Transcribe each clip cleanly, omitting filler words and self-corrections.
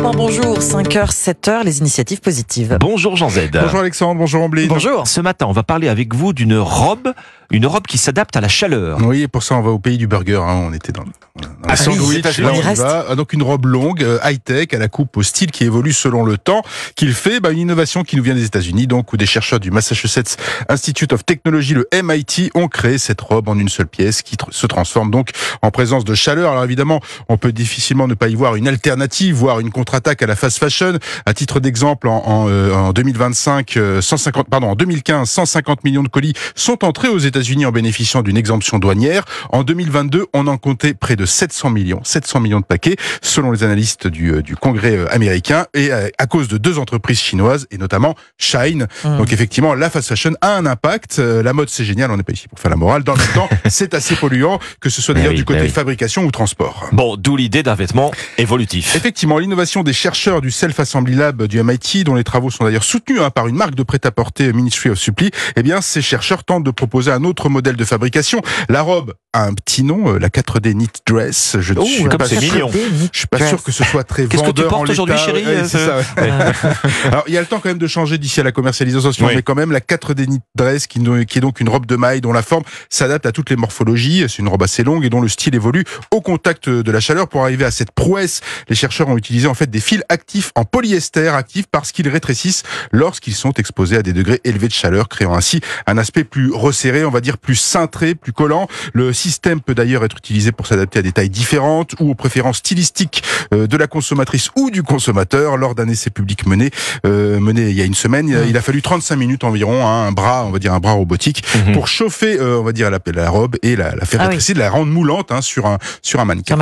développement, bonjour. 5h, 7h, les initiatives positives. Bonjour Jean Z. Bonjour Alexandre, bonjour Ambline. Bonjour. Ce matin, on va parler avec vous d'une robe qui s'adapte à la chaleur. Oui, et pour ça, on va au pays du burger. On était dans Ah le sandwich. oui, Là, on y on y reste. va. Donc, une robe longue, high-tech, à la coupe au style qui évolue selon le temps qu'il fait. Une innovation qui nous vient des États-Unis, donc, où des chercheurs du Massachusetts Institute of Technology, le MIT, ont créé cette robe en une seule pièce qui se transforme donc en présence de chaleur. Alors, évidemment, on peut difficilement ne pas y voir une alternative, voire une contre-attaque à la fast fashion. À titre d'exemple, en 2025, en 2015, 150 millions de colis sont entrés aux États-Unis en bénéficiant d'une exemption douanière. En 2022, on en comptait près de 700 millions de paquets, selon les analystes du Congrès américain, et à cause de deux entreprises chinoises, et notamment Shein. Donc effectivement, la fast fashion a un impact. La mode, c'est génial, on n'est pas ici pour faire la morale. Dans le même temps, c'est assez polluant, que ce soit d'ailleurs du côté fabrication ou transport. Bon, d'où l'idée d'un vêtement évolutif. Effectivement, l'innovation des chercheurs du Self-Assembly Lab du MIT, dont les travaux sont d'ailleurs soutenus par une marque de prêt-à-porter Ministry of Supply, eh bien, ces chercheurs tentent de proposer un autre modèle de fabrication. La robe a un petit nom, la 4D Knit Dress. Je ne suis comme pas c'est sûr. mignon. Je suis pas sûr que ce soit très Qu'est-ce que tu vendeur en portes aujourd'hui, l'état. chérie Ouais, c'est ça, ouais. Alors, il y a le temps quand même de changer d'ici à la commercialisation, Oui. mais quand même, la 4D Knit Dress, qui est donc une robe de maille dont la forme s'adapte à toutes les morphologies. C'est une robe assez longue et dont le style évolue au contact de la chaleur. Pour arriver à cette prouesse, les chercheurs ont utilisé en fait des fils actifs en polyester, actifs parce qu'ils rétrécissent lorsqu'ils sont exposés à des degrés élevés de chaleur, créant ainsi un aspect plus resserré, on va dire plus cintré, plus collant. Le système peut d'ailleurs être utilisé pour s'adapter à des tailles différentes ou aux préférences stylistiques de la consommatrice ou du consommateur. Lors d'un essai public mené il y a une semaine, il a fallu 35 minutes environ, un bras robotique, pour chauffer, on va dire, la robe et la faire rétrécir, la rendre moulante sur un mannequin.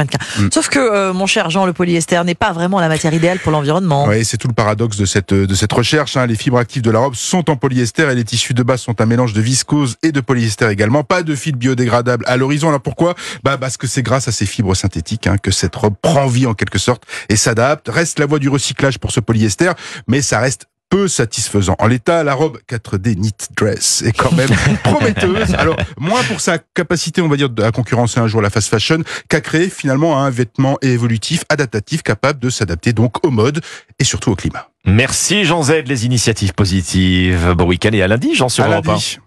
Sauf que, mon cher Jean, le polyester n'est pas vraiment la matière idéale pour l'environnement. Oui, c'est tout le paradoxe de cette recherche. Les fibres actives de la robe sont en polyester et les tissus de base sont un mélange de viscose et de polyester également. Pas de fil biodégradable à l'horizon. Alors pourquoi ? Parce que c'est grâce à ces fibres synthétiques que cette robe prend vie en quelque sorte et s'adapte. Reste la voie du recyclage pour ce polyester, mais ça reste peu satisfaisant. En l'état, la robe 4D Knit Dress est quand même prometteuse. Alors, moins pour sa capacité, on va dire, à concurrencer un jour la fast fashion, qu'à créer finalement un vêtement évolutif, adaptatif, capable de s'adapter donc aux modes et surtout au climat. Merci Jean Z, les initiatives positives. Bon week-end et à lundi, Jean, sur À Europe 1. lundi.